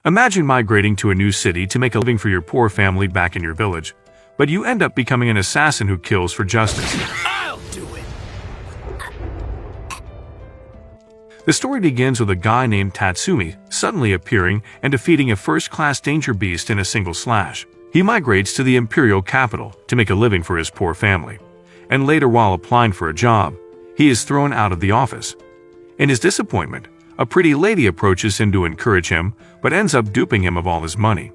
Imagine migrating to a new city to make a living for your poor family back in your village, but you end up becoming an assassin who kills for justice. I'll do it. The story begins with a guy named Tatsumi suddenly appearing and defeating a first-class danger beast in a single slash. He migrates to the imperial capital to make a living for his poor family, and later, while applying for a job, he is thrown out of the office. In his disappointment, a pretty lady approaches him to encourage him, but ends up duping him of all his money.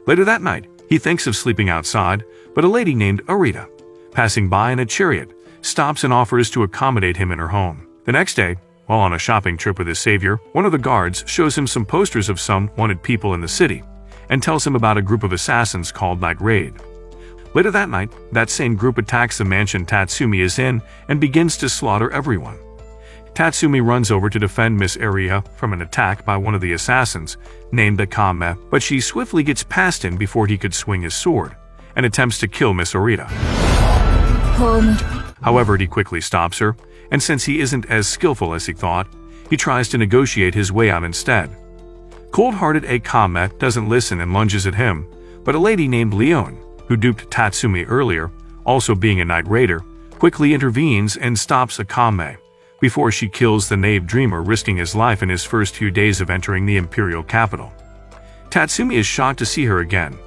Later that night, he thinks of sleeping outside, but a lady named Arita, passing by in a chariot, stops and offers to accommodate him in her home. The next day, while on a shopping trip with his savior, one of the guards shows him some posters of some wanted people in the city, and tells him about a group of assassins called Night Raid. Later that night, that same group attacks the mansion Tatsumi is in and begins to slaughter everyone. Tatsumi runs over to defend Miss Arita from an attack by one of the assassins, named Akame, but she swiftly gets past him before he could swing his sword, and attempts to kill Miss Arita. However, he quickly stops her, and since he isn't as skillful as he thought, he tries to negotiate his way out instead. Cold-hearted Akame doesn't listen and lunges at him, but a lady named Leon, who duped Tatsumi earlier, also being a night raider, quickly intervenes and stops Akame before she kills the knave dreamer, risking his life in his first few days of entering the imperial capital. Tatsumi is shocked to see her again.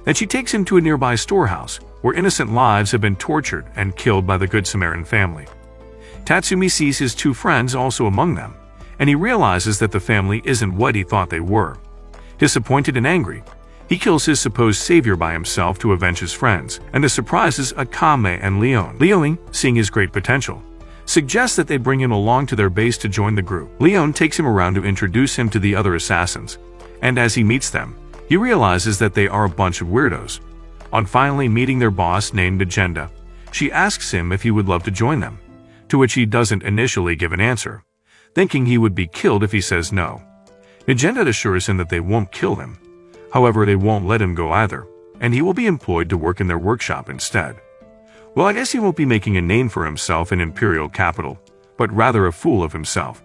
Then she takes him to a nearby storehouse, where innocent lives have been tortured and killed by the Good Samaritan family. Tatsumi sees his two friends also among them, and he realizes that the family isn't what he thought they were. Disappointed and angry, he kills his supposed savior by himself to avenge his friends, and this surprises Akame and Leon. Leon, seeing his great potential, suggests that they bring him along to their base to join the group. Leon takes him around to introduce him to the other assassins, and as he meets them, he realizes that they are a bunch of weirdos. On finally meeting their boss named Agenda, she asks him if he would love to join them, to which he doesn't initially give an answer, thinking he would be killed if he says no. Agenda assures him that they won't kill him. However, they won't let him go either, and he will be employed to work in their workshop instead. Well, I guess he won't be making a name for himself in imperial capital, but rather a fool of himself.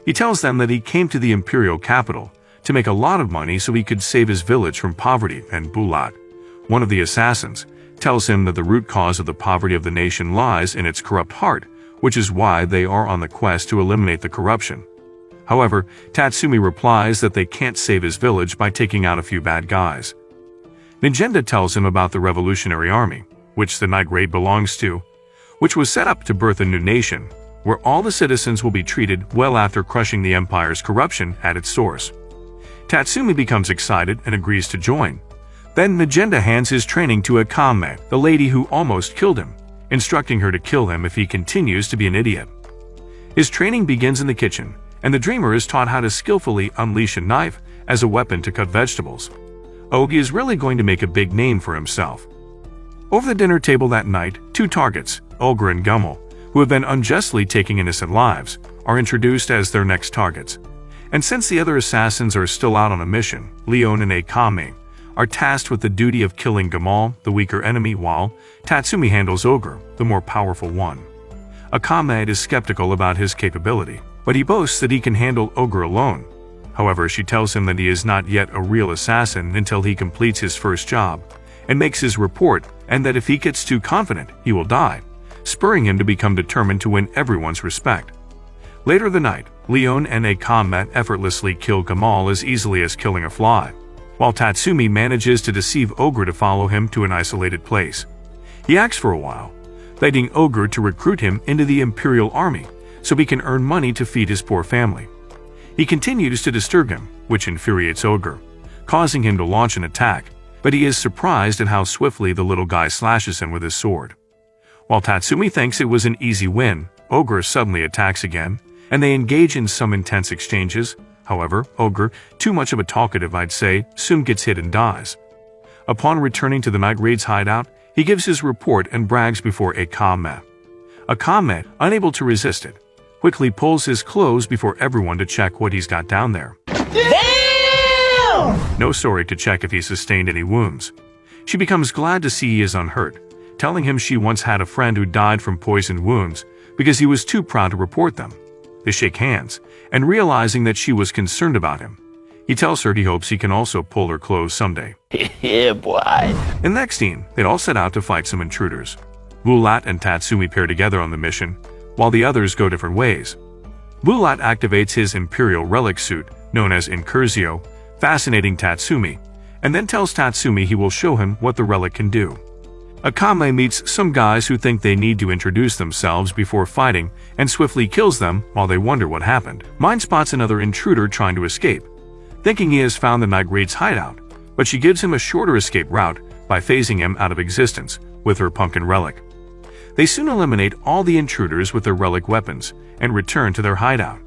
He tells them that he came to the imperial capital to make a lot of money so he could save his village from poverty, and Bulat, one of the assassins, tells him that the root cause of the poverty of the nation lies in its corrupt heart, which is why they are on the quest to eliminate the corruption. However, Tatsumi replies that they can't save his village by taking out a few bad guys. Agenda tells him about the Revolutionary Army, which the Night Raid belongs to, which was set up to birth a new nation, where all the citizens will be treated well after crushing the Empire's corruption at its source. Tatsumi becomes excited and agrees to join. Then Agenda hands his training to Akame, the lady who almost killed him, instructing her to kill him if he continues to be an idiot. His training begins in the kitchen, and the dreamer is taught how to skillfully unleash a knife as a weapon to cut vegetables. Ogi is really going to make a big name for himself. Over the dinner table that night, two targets, Olga and Gummel, who have been unjustly taking innocent lives, are introduced as their next targets. And since the other assassins are still out on a mission, Leon and Akame are tasked with the duty of killing Gummel, the weaker enemy, while Tatsumi handles Ogre, the more powerful one. Akame is skeptical about his capability, but he boasts that he can handle Ogre alone. However, she tells him that he is not yet a real assassin until he completes his first job, and makes his report, and that if he gets too confident, he will die, spurring him to become determined to win everyone's respect. Later the night, Leon and Akame effortlessly kill Gummel as easily as killing a fly, while Tatsumi manages to deceive Ogre to follow him to an isolated place. He acts for a while, begging Ogre to recruit him into the Imperial Army so he can earn money to feed his poor family. He continues to disturb him, which infuriates Ogre, causing him to launch an attack, but he is surprised at how swiftly the little guy slashes him with his sword. While Tatsumi thinks it was an easy win, Ogre suddenly attacks again, and they engage in some intense exchanges. However, Ogre, too much of a talkative I'd say, soon gets hit and dies. Upon returning to the Night Raid's hideout, he gives his report and brags before Akame. Akame, unable to resist it, quickly pulls his clothes before everyone to check what he's got down there. Damn! No sorry to check if he sustained any wounds. She becomes glad to see he is unhurt, telling him she once had a friend who died from poisoned wounds because he was too proud to report them. They shake hands, and realizing that she was concerned about him, He tells her he hopes he can also pull her clothes someday. Yeah, boy. In the next scene, they'd all set out to fight some intruders. Bulat and Tatsumi pair together on the mission, while the others go different ways. Bulat activates his Imperial relic suit, known as Incursio, fascinating Tatsumi, and then tells Tatsumi he will show him what the relic can do. Akame meets some guys who think they need to introduce themselves before fighting and swiftly kills them while they wonder what happened. Mine spots another intruder trying to escape, thinking he has found the Night Raid's hideout, but she gives him a shorter escape route by phasing him out of existence with her pumpkin relic. They soon eliminate all the intruders with their relic weapons and return to their hideout.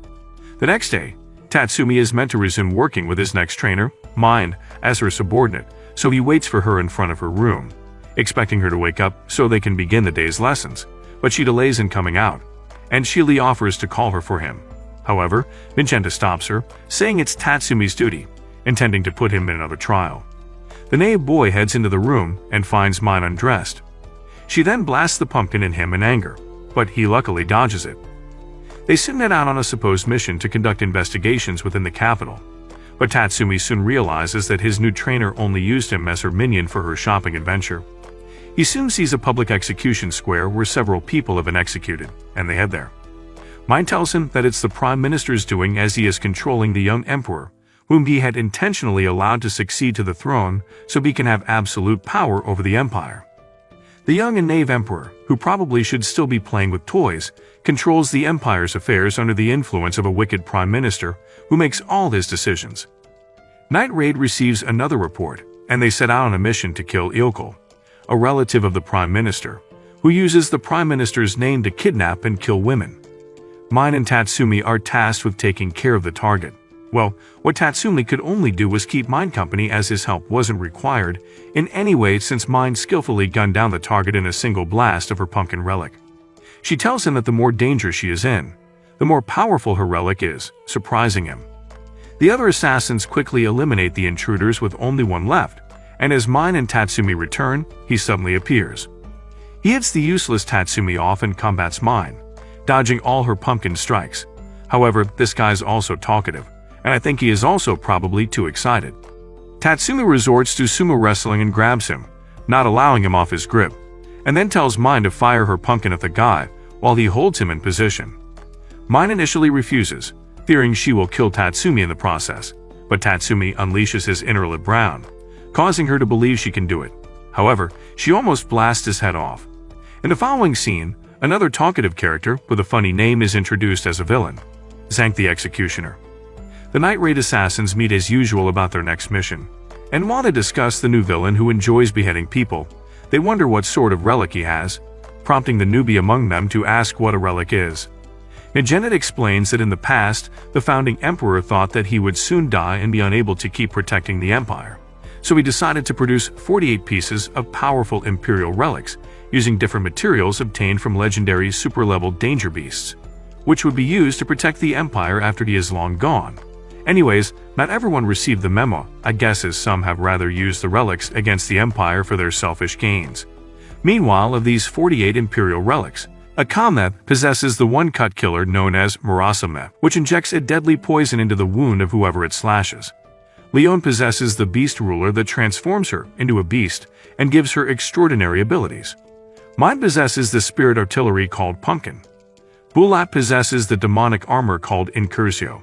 The next day, Tatsumi is meant to resume working with his next trainer, Mind, as her subordinate, so he waits for her in front of her room, expecting her to wake up so they can begin the day's lessons, but she delays in coming out, and Shili offers to call her for him. However, Magenta stops her, saying it's Tatsumi's duty, intending to put him in another trial. The naive boy heads into the room and finds Mine undressed. She then blasts the pumpkin at him in anger, but he luckily dodges it. They soon head out on a supposed mission to conduct investigations within the capital, but Tatsumi soon realizes that his new trainer only used him as her minion for her shopping adventure. He soon sees a public execution square where several people have been executed, and they head there. Mine tells him that it's the Prime Minister's doing, as he is controlling the young emperor, whom he had intentionally allowed to succeed to the throne so he can have absolute power over the empire. The young and naive emperor, who probably should still be playing with toys, controls the empire's affairs under the influence of a wicked prime minister who makes all his decisions. Night Raid receives another report, and they set out on a mission to kill Ilkul, a relative of the prime minister, who uses the prime minister's name to kidnap and kill women. Mine and Tatsumi are tasked with taking care of the target. Well, what Tatsumi could only do was keep Mine company, as his help wasn't required in any way since Mine skillfully gunned down the target in a single blast of her pumpkin relic. She tells him that the more danger she is in, the more powerful her relic is, surprising him. The other assassins quickly eliminate the intruders with only one left, and as Mine and Tatsumi return, he suddenly appears. He hits the useless Tatsumi off and combats Mine, dodging all her pumpkin strikes. However, this guy's also talkative, and I think he is also probably too excited. Tatsumi resorts to sumo wrestling and grabs him, not allowing him off his grip, and then tells Mine to fire her pumpkin at the guy while he holds him in position. Mine initially refuses, fearing she will kill Tatsumi in the process, but Tatsumi unleashes his inner Lib Brown, causing her to believe she can do it. However, she almost blasts his head off. In the following scene, another talkative character with a funny name is introduced as a villain, Zank the Executioner. The Night Raid assassins meet as usual about their next mission, and while they discuss the new villain who enjoys beheading people, they wonder what sort of relic he has, prompting the newbie among them to ask what a relic is. Nagenet explains that in the past, the founding emperor thought that he would soon die and be unable to keep protecting the empire, so he decided to produce 48 pieces of powerful imperial relics using different materials obtained from legendary super-level danger beasts, which would be used to protect the empire after he is long gone. Anyways, not everyone received the memo, I guess, as some have rather used the relics against the empire for their selfish gains. Meanwhile, of these 48 imperial relics, Akame possesses the one-cut killer known as Murasame, which injects a deadly poison into the wound of whoever it slashes. Leon possesses the beast ruler that transforms her into a beast and gives her extraordinary abilities. Mine possesses the spirit artillery called Pumpkin. Bulat possesses the demonic armor called Incursio.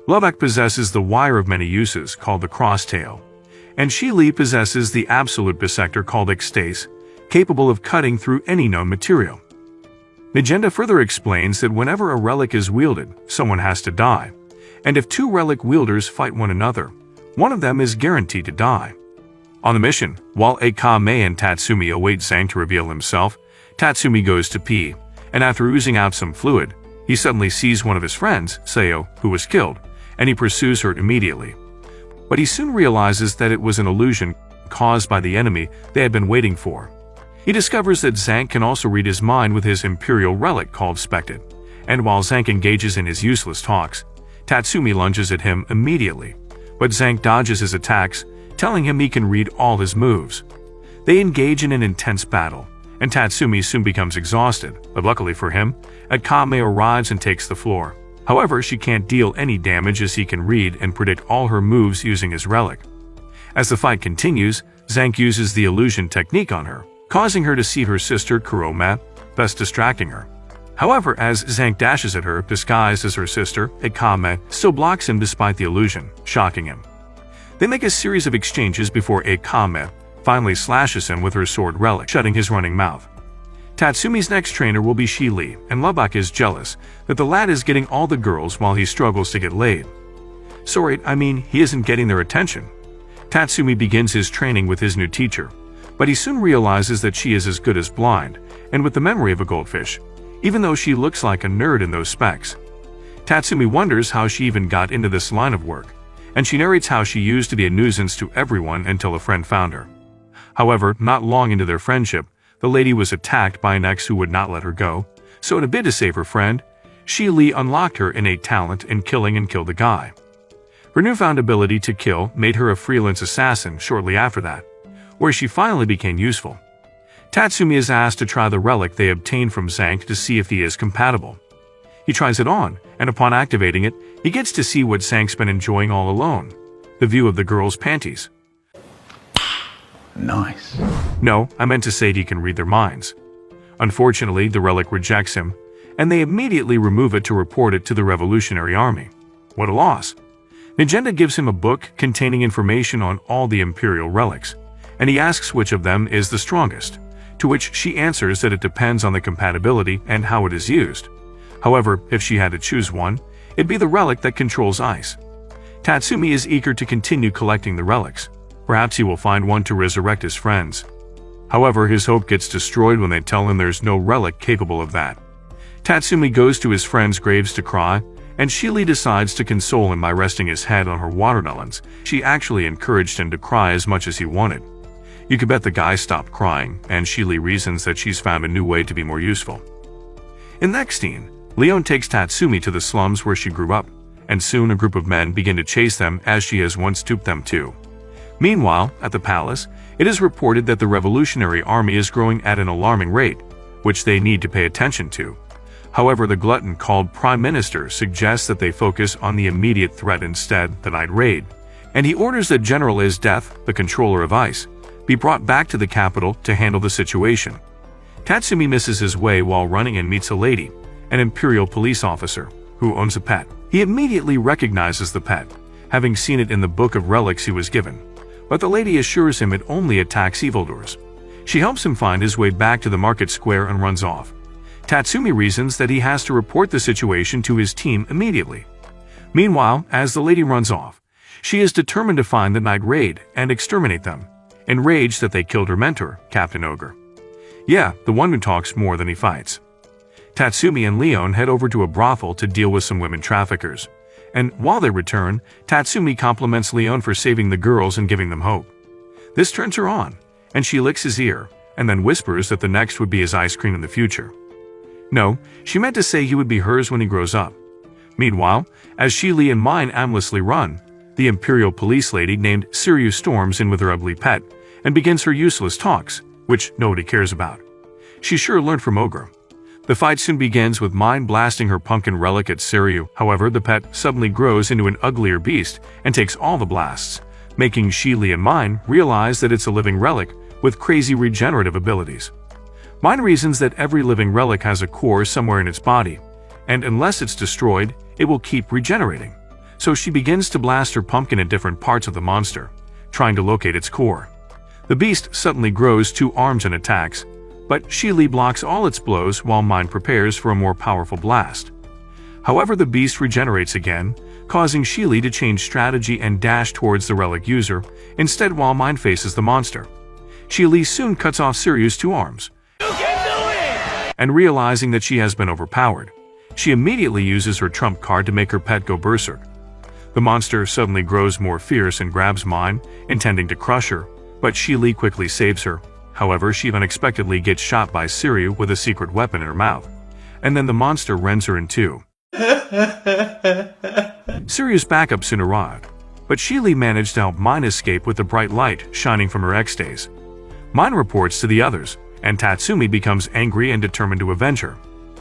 Lovak possesses the wire of many uses called the Crosstail, and Shili possesses the absolute bisector called Extase, capable of cutting through any known material. Magenta further explains that whenever a relic is wielded, someone has to die, and if two relic wielders fight one another, one of them is guaranteed to die. On the mission, while Akame and Tatsumi await Zank to reveal himself, Tatsumi goes to pee, and after oozing out some fluid, he suddenly sees one of his friends, Sayo, who was killed, and he pursues her immediately. But he soon realizes that it was an illusion caused by the enemy they had been waiting for. He discovers that Zank can also read his mind with his imperial relic called Spected, and while Zank engages in his useless talks, Tatsumi lunges at him immediately, but Zank dodges his attacks, telling him he can read all his moves. They engage in an intense battle, and Tatsumi soon becomes exhausted, but luckily for him, Akame arrives and takes the floor. However, she can't deal any damage as he can read and predict all her moves using his relic. As the fight continues, Zank uses the illusion technique on her, causing her to see her sister Kuroma, thus distracting her. However, as Zank dashes at her, disguised as her sister, Akame still blocks him despite the illusion, shocking him. They make a series of exchanges before Akame finally slashes him with her sword relic, shutting his running mouth. Tatsumi's next trainer will be Shi-Lee, and Lubbock is jealous that the lad is getting all the girls while he struggles to get laid. Sorry, I mean, he isn't getting their attention. Tatsumi begins his training with his new teacher, but he soon realizes that she is as good as blind, and with the memory of a goldfish, even though she looks like a nerd in those specs. Tatsumi wonders how she even got into this line of work, and she narrates how she used to be a nuisance to everyone until a friend found her. However, not long into their friendship, the lady was attacked by an ex who would not let her go, so in a bid to save her friend, Shi-Lee unlocked her innate talent in killing and killed the guy. Her newfound ability to kill made her a freelance assassin shortly after that, where she finally became useful. Tatsumi is asked to try the relic they obtained from Zank to see if he is compatible. He tries it on, and upon activating it, he gets to see what Zank's been enjoying all alone, the view of the girl's panties. Nice. No, I meant to say he can read their minds. Unfortunately, the relic rejects him, and they immediately remove it to report it to the Revolutionary Army. What a loss. Nagenda gives him a book containing information on all the Imperial relics, and he asks which of them is the strongest, to which she answers that it depends on the compatibility and how it is used. However, if she had to choose one, it'd be the relic that controls ice. Tatsumi is eager to continue collecting the relics. Perhaps he will find one to resurrect his friends. However, his hope gets destroyed when they tell him there's no relic capable of that. Tatsumi goes to his friends' graves to cry, and Shi-Lee decides to console him by resting his head on her watermelons. She actually encouraged him to cry as much as he wanted. You could bet the guy stopped crying, and Shi-Lee reasons that she's found a new way to be more useful. In the next scene, Leon takes Tatsumi to the slums where she grew up, and soon a group of men begin to chase them as she has once duped them to. Meanwhile, at the palace, it is reported that the Revolutionary Army is growing at an alarming rate, which they need to pay attention to. However, the glutton called Prime Minister suggests that they focus on the immediate threat instead, the night raid, and he orders that General Death, the controller of ice, be brought back to the capital to handle the situation. Tatsumi misses his way while running and meets a lady, an Imperial police officer, who owns a pet. He immediately recognizes the pet, having seen it in the book of relics he was given, but the lady assures him it only attacks evildoers. She helps him find his way back to the market square and runs off. Tatsumi reasons that he has to report the situation to his team immediately. Meanwhile, as the lady runs off, she is determined to find the night raid and exterminate them, enraged that they killed her mentor, Captain Ogre. Yeah, the one who talks more than he fights. Tatsumi and Leon head over to a brothel to deal with some women traffickers, and while they return, Tatsumi compliments Leon for saving the girls and giving them hope. This turns her on, and she licks his ear, and then whispers that the next would be his ice cream in the future. No, she meant to say he would be hers when he grows up. Meanwhile, as Shi-Lee and Mine aimlessly run, the Imperial police lady named Sirius storms in with her ugly pet and begins her useless talks, which nobody cares about. She sure learned from Ogre. The fight soon begins with Mine blasting her pumpkin relic at Sirius. However, the pet suddenly grows into an uglier beast and takes all the blasts, making Shi-Lee and Mine realize that it's a living relic with crazy regenerative abilities. Mine reasons that every living relic has a core somewhere in its body, and unless it's destroyed, it will keep regenerating. So she begins to blast her pumpkin at different parts of the monster, trying to locate its core. The beast suddenly grows 2 arms and attacks, but Shi-Lee blocks all its blows while Mine prepares for a more powerful blast. However, the beast regenerates again, causing Shi-Lee to change strategy and dash towards the relic user, instead while Mine faces the monster. Shi-Lee soon cuts off Sirius' 2 arms, and realizing that she has been overpowered, she immediately uses her trump card to make her pet go berserk. The monster suddenly grows more fierce and grabs Mine, intending to crush her, but Shi-Lee quickly saves her. However, she unexpectedly gets shot by Sirius with a secret weapon in her mouth, and then the monster rends her in 2. Sirius' backup soon arrived, but Shi-Lee managed to help Mine escape with the bright light shining from her X-stays. Mine reports to the others, and Tatsumi becomes angry and determined to avenge her.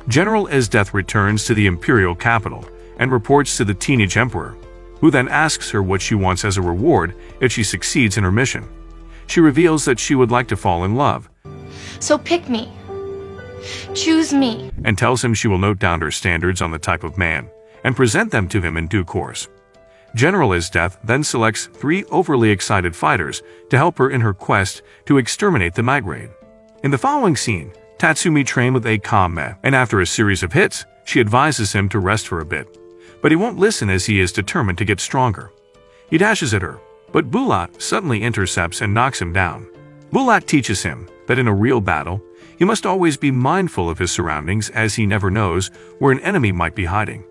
General Death returns to the Imperial capital and reports to the teenage emperor, who then asks her what she wants as a reward if she succeeds in her mission. She reveals that she would like to fall in love. So pick me. Choose me. And tells him she will note down her standards on the type of man and present them to him in due course. General Death then selects 3 overly excited fighters to help her in her quest to exterminate the night raid. In the following scene, Tatsumi trained with a combat, and after a series of hits, she advises him to rest for a bit. But he won't listen as he is determined to get stronger. He dashes at her, but Bulat suddenly intercepts and knocks him down. Bulat teaches him that in a real battle, he must always be mindful of his surroundings as he never knows where an enemy might be hiding.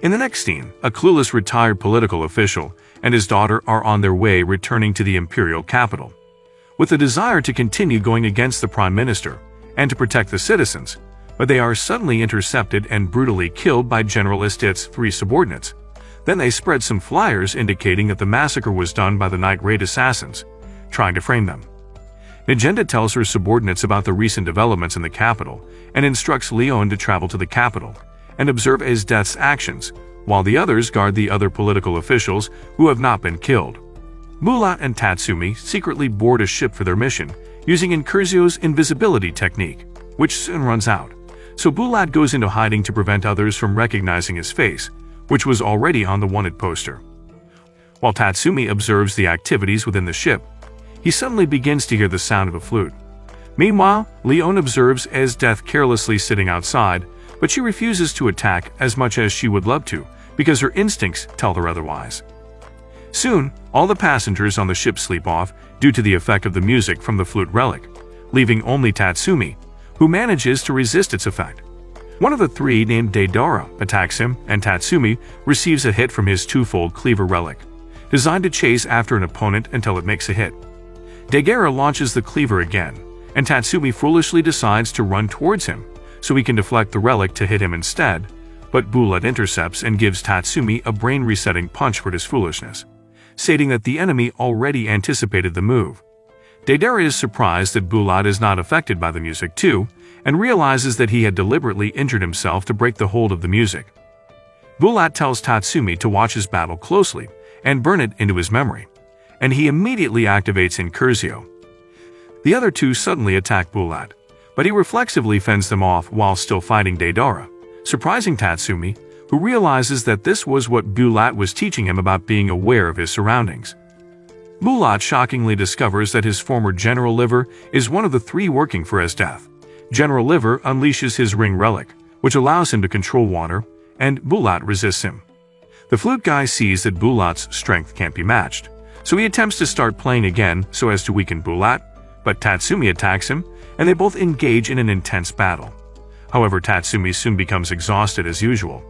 In the next scene, a clueless retired political official and his daughter are on their way returning to the imperial capital. With a desire to continue going against the prime minister and to protect the citizens, but they are suddenly intercepted and brutally killed by General Istit's 3 subordinates. Then they spread some flyers indicating that the massacre was done by the night raid assassins, trying to frame them. Magenta tells her subordinates about the recent developments in the capital and instructs Leon to travel to the capital and observe Death's actions, while the others guard the other political officials who have not been killed. Bulat and Tatsumi secretly board a ship for their mission, using Incurzio's invisibility technique, which soon runs out. So Bulat goes into hiding to prevent others from recognizing his face, which was already on the wanted poster. While Tatsumi observes the activities within the ship, he suddenly begins to hear the sound of a flute. Meanwhile, Leon observes Death carelessly sitting outside, but she refuses to attack as much as she would love to, because her instincts tell her otherwise. Soon, all the passengers on the ship sleep off due to the effect of the music from the flute relic, leaving only Tatsumi, who manages to resist its effect. One of the 3, named Deidara, attacks him, and Tatsumi receives a hit from his 2-fold cleaver relic, designed to chase after an opponent until it makes a hit. Deidara launches the cleaver again, and Tatsumi foolishly decides to run towards him, so he can deflect the relic to hit him instead, but Bulat intercepts and gives Tatsumi a brain-resetting punch for his foolishness, stating that the enemy already anticipated the move. Deidara is surprised that Bulat is not affected by the music too, and realizes that he had deliberately injured himself to break the hold of the music. Bulat tells Tatsumi to watch his battle closely and burn it into his memory, and he immediately activates Incurzio. The other 2 suddenly attack Bulat, but he reflexively fends them off while still fighting Deidara, surprising Tatsumi, who realizes that this was what Bulat was teaching him about being aware of his surroundings. Bulat shockingly discovers that his former General Liver is one of the 3 working for Death. General Liver unleashes his ring relic, which allows him to control water, and Bulat resists him. The flute guy sees that Bulat's strength can't be matched, so he attempts to start playing again so as to weaken Bulat, but Tatsumi attacks him, and they both engage in an intense battle. However, Tatsumi soon becomes exhausted as usual,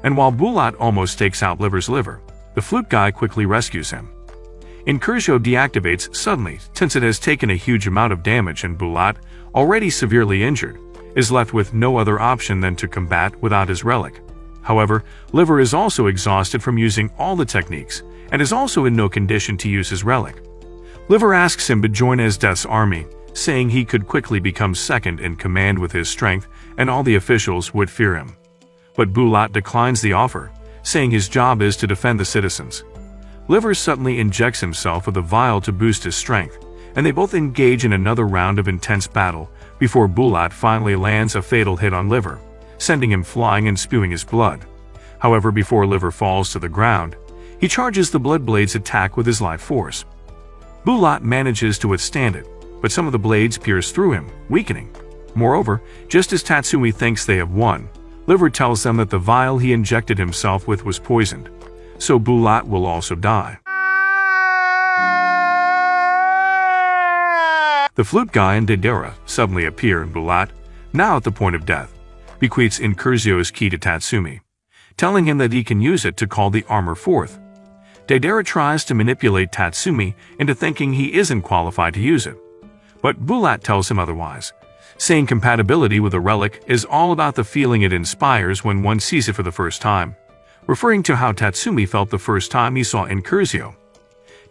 and while Bulat almost takes out Liver's liver, the flute guy quickly rescues him. Incurzio deactivates suddenly since it has taken a huge amount of damage, and Bulat, already severely injured, is left with no other option than to combat without his relic. However, Liver is also exhausted from using all the techniques and is also in no condition to use his relic. Liver asks him to join Death's army, saying he could quickly become second in command with his strength and all the officials would fear him. But Bulat declines the offer, saying his job is to defend the citizens. Liver suddenly injects himself with a vial to boost his strength, and they both engage in another round of intense battle before Bulat finally lands a fatal hit on Liver, sending him flying and spewing his blood. However, before Liver falls to the ground, he charges the Blood Blade's attack with his life force. Bulat manages to withstand it, but some of the blades pierce through him, weakening. Moreover, just as Tatsumi thinks they have won, Liver tells them that the vial he injected himself with was poisoned, so Bulat will also die. The flute guy and Deidara suddenly appear, and Bulat, now at the point of death, bequeaths Incurzio's key to Tatsumi, telling him that he can use it to call the armor forth. Deidara tries to manipulate Tatsumi into thinking he isn't qualified to use it, but Bulat tells him otherwise, saying compatibility with a relic is all about the feeling it inspires when one sees it for the first time, referring to how Tatsumi felt the first time he saw Incurzio.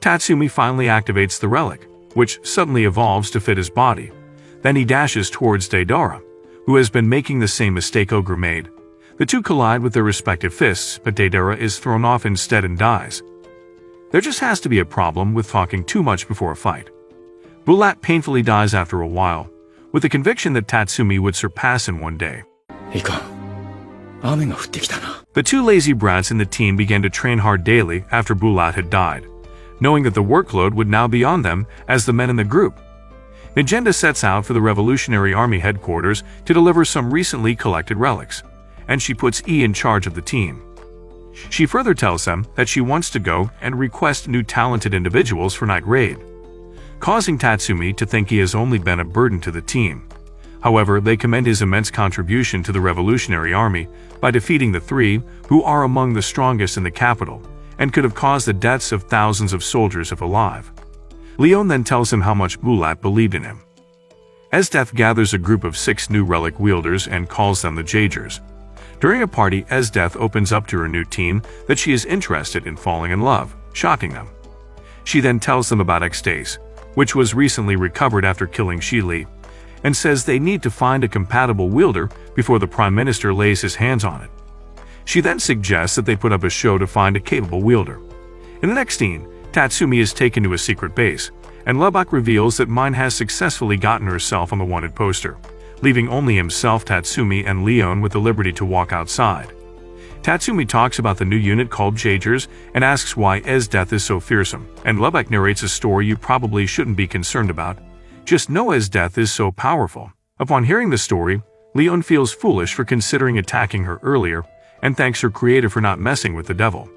Tatsumi finally activates the relic, which suddenly evolves to fit his body. Then he dashes towards Deidara, who has been making the same mistake Ogre made. The two collide with their respective fists, but Deidara is thrown off instead and dies. There just has to be a problem with talking too much before a fight. Bulat painfully dies after a while, with the conviction that Tatsumi would surpass him one day. The two lazy brats in the team began to train hard daily after Bulat had died, knowing that the workload would now be on them as the men in the group. Nagenda sets out for the Revolutionary Army headquarters to deliver some recently collected relics, and she puts E in charge of the team. She further tells them that she wants to go and request new talented individuals for night raid, causing Tatsumi to think he has only been a burden to the team. However, they commend his immense contribution to the Revolutionary Army by defeating the three, who are among the strongest in the capital, and could have caused the deaths of thousands of soldiers if alive. Leon then tells him how much Bulat believed in him. Esdeath gathers a group of 6 new relic wielders and calls them the Jagers. During a party, Esdeath opens up to her new team that she is interested in falling in love, shocking them. She then tells them about Extase, which was recently recovered after killing Shili, and says they need to find a compatible wielder before the Prime Minister lays his hands on it. She then suggests that they put up a show to find a capable wielder. In the next scene, Tatsumi is taken to a secret base, and Lubbock reveals that Mine has successfully gotten herself on the wanted poster, leaving only himself, Tatsumi, and Leon with the liberty to walk outside. Tatsumi talks about the new unit called Jagers and asks why Esdeath is so fearsome, and Lubbock narrates a story you probably shouldn't be concerned about. Just know Esdeath is so powerful. Upon hearing the story, Leon feels foolish for considering attacking her earlier and thanks her creator for not messing with the devil.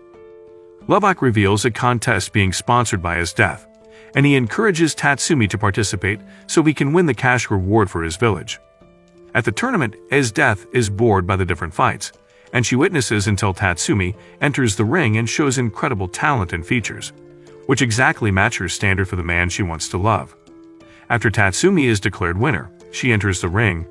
Lubbock reveals a contest being sponsored by Esdeath, and he encourages Tatsumi to participate so he can win the cash reward for his village. At the tournament, Esdeath is bored by the different fights, and she witnesses until Tatsumi enters the ring and shows incredible talent and features, which exactly match her standard for the man she wants to love. After Tatsumi is declared winner, she enters the ring,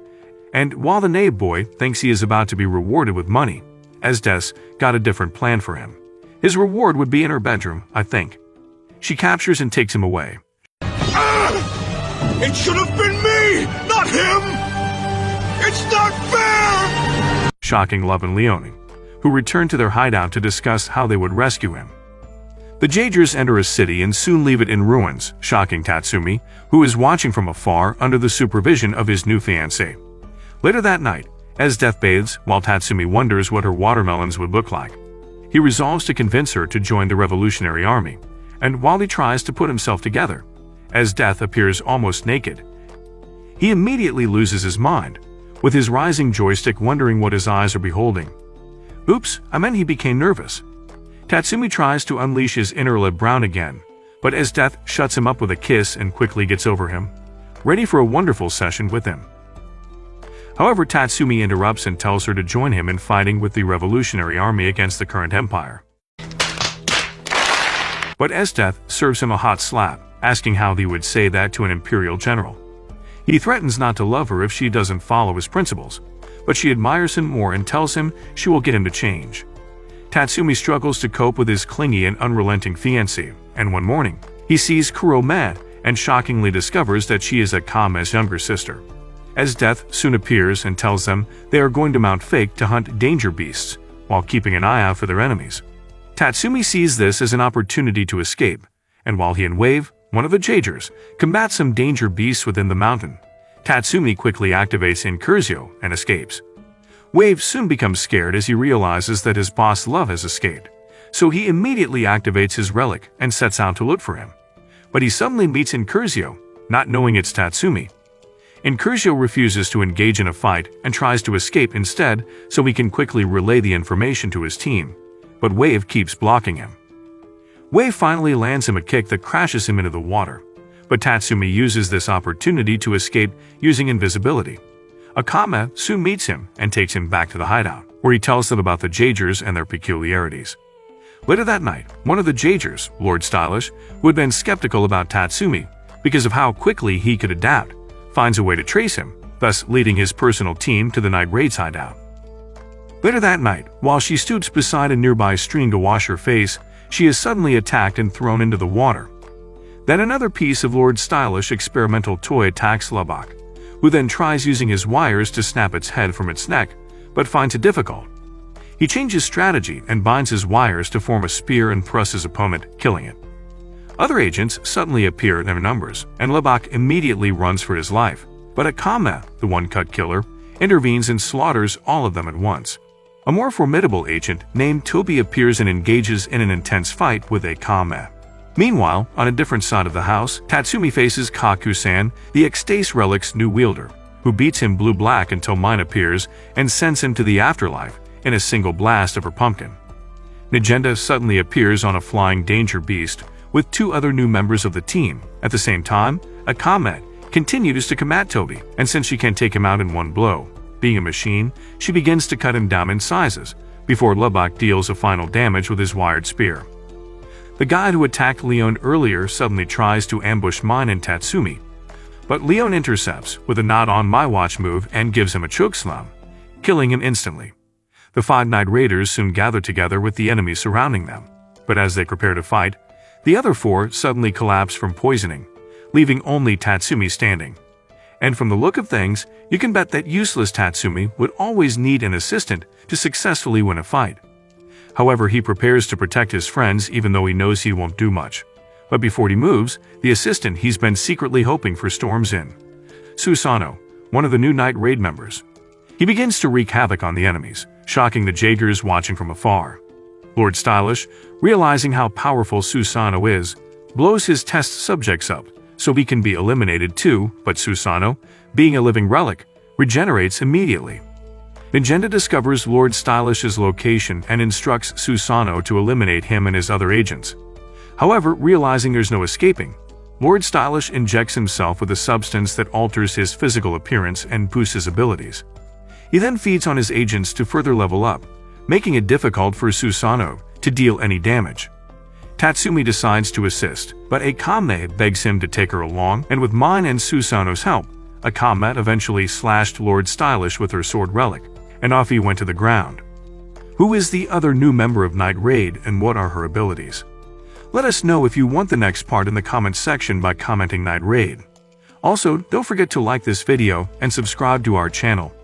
and while the knave boy thinks he is about to be rewarded with money, Esdeath got a different plan for him. His reward would be in her bedroom, I think. She captures and takes him away. It should have been me, not him! It's not fair! Shocking Love and Leone, who return to their hideout to discuss how they would rescue him. The Jagers enter a city and soon leave it in ruins, shocking Tatsumi, who is watching from afar under the supervision of his new fiancée. Later that night, Esdeath bathes while Tatsumi wonders what her watermelons would look like. He resolves to convince her to join the Revolutionary Army, and while he tries to put himself together, Esdeath appears almost naked. He immediately loses his mind, with his rising joystick wondering what his eyes are beholding. Oops, I meant he became nervous. Tatsumi tries to unleash his inner Lib Brown again, but Esdeath shuts him up with a kiss and quickly gets over him, ready for a wonderful session with him. However, Tatsumi interrupts and tells her to join him in fighting with the Revolutionary Army against the current empire. But Esdeath serves him a hot slap, asking how he would say that to an imperial general. He threatens not to love her if she doesn't follow his principles, but she admires him more and tells him she will get him to change. Tatsumi struggles to cope with his clingy and unrelenting fiancée, and one morning, he sees Kuro mad and shockingly discovers that she is Akame's younger sister. Esdeath soon appears and tells them they are going to Mount Fake to hunt danger beasts, while keeping an eye out for their enemies. Tatsumi sees this as an opportunity to escape, and while he and Wave, one of the Jagers, combat some danger beasts within the mountain, Tatsumi quickly activates Incursio and escapes. Wave soon becomes scared as he realizes that his boss Love has escaped, so he immediately activates his relic and sets out to look for him. But he suddenly meets Incursio, not knowing it's Tatsumi. Incursio refuses to engage in a fight and tries to escape instead so he can quickly relay the information to his team, but Wave keeps blocking him. Wave finally lands him a kick that crashes him into the water, but Tatsumi uses this opportunity to escape using invisibility. Akame soon meets him and takes him back to the hideout, where he tells them about the Jagers and their peculiarities. Later that night, one of the Jagers, Lord Stylish, who had been skeptical about Tatsumi because of how quickly he could adapt, finds a way to trace him, thus leading his personal team to the Night Raid's hideout. Later that night, while she stoops beside a nearby stream to wash her face, she is suddenly attacked and thrown into the water. Then another piece of Lord Stylish experimental toy attacks Lubbock, who then tries using his wires to snap its head from its neck, but finds it difficult. He changes strategy and binds his wires to form a spear and thrusts his opponent, killing it. Other agents suddenly appear in their numbers, and Lebak immediately runs for his life, but Akame, the one-cut killer, intervenes and slaughters all of them at once. A more formidable agent named Toby appears and engages in an intense fight with Akame. Meanwhile, on a different side of the house, Tatsumi faces Kaku-san, the Ecstase Relic's new wielder, who beats him blue-black until Mine appears and sends him to the afterlife in a single blast of her pumpkin. Nagenda suddenly appears on a flying danger beast with two other new members of the team. At the same time, Akame continues to combat Toby, and since she can take him out in one blow, being a machine, she begins to cut him down in sizes before Lebak deals a final damage with his wired spear. The guy who attacked Leon earlier suddenly tries to ambush Mine and Tatsumi, but Leon intercepts with a not on my watch move and gives him a chokeslam, killing him instantly. The 5 Night Raiders soon gather together with the enemies surrounding them, but as they prepare to fight, the other 4 suddenly collapse from poisoning, leaving only Tatsumi standing. And from the look of things, you can bet that useless Tatsumi would always need an assistant to successfully win a fight. However, he prepares to protect his friends even though he knows he won't do much. But before he moves, the assistant he's been secretly hoping for storms in. Susano, one of the new Night Raid members. He begins to wreak havoc on the enemies, shocking the Jaegers watching from afar. Lord Stylish, realizing how powerful Susano is, blows his test subjects up so he can be eliminated too, but Susano, being a living relic, regenerates immediately. Nagenda discovers Lord Stylish's location and instructs Susano to eliminate him and his other agents. However, realizing there's no escaping, Lord Stylish injects himself with a substance that alters his physical appearance and boosts his abilities. He then feeds on his agents to further level up, making it difficult for Susano to deal any damage. Tatsumi decides to assist, but Akame begs him to take her along, and with Mine and Susano's help, Akame eventually slashed Lord Stylish with her sword relic, and off he went to the ground. Who is the other new member of Night Raid and what are her abilities? Let us know if you want the next part in the comments section by commenting Night Raid. Also, don't forget to like this video and subscribe to our channel